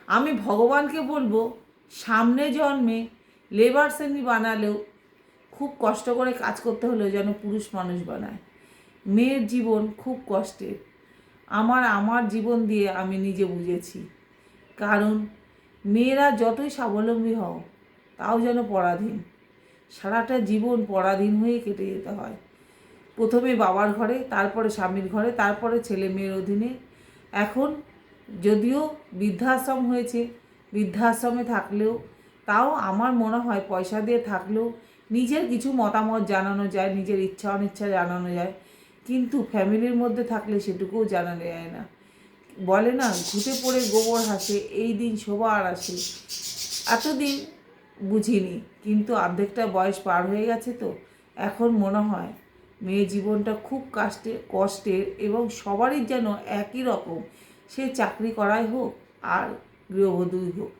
আমি ভগবানকে বলবো সামনে জন্মে লেবার শ্রেণী বানালেও খুব কষ্ট করে কাজ করতে হলেও যেন পুরুষ মানুষ বানায়। মেয়ের জীবন খুব কষ্টের। আমার জীবন দিয়ে আমি নিজে বুঝেছি। কারণ মেয়েরা যতই স্বাবলম্বী হও তাও যেন পরাধীন, সারাটা জীবন পরাধীন হয়ে কেটে যেতে হয়। প্রথমে বাবার ঘরে, তারপরে স্বামীর ঘরে, তারপরে ছেলে মেয়ের অধীনে। এখন যদিও বৃদ্ধাশ্রম হয়েছে, বৃদ্ধাশ্রমে থাকলেও তাও আমার মনে হয় পয়সা দিয়ে থাকলেও নিজের কিছু মতামত জানানো যায়, নিজের ইচ্ছা অনিচ্ছা জানানো যায়, কিন্তু ফ্যামিলির মধ্যে থাকলে সেটুকুও জানানো যায় না। বলে না, ঘুটে পড়ে গোবর হাসে, এই দিন সবার আসে। এতদিন বুঝিনি, কিন্তু অর্ধেকটা বয়স পার হয়ে গেছে তো এখন মনে হয় মেয়ে জীবনটা খুব কষ্টের এবং সবারই যেন একই রকম, সে চাকরি করাই হোক আর গৃহবধূই হোক।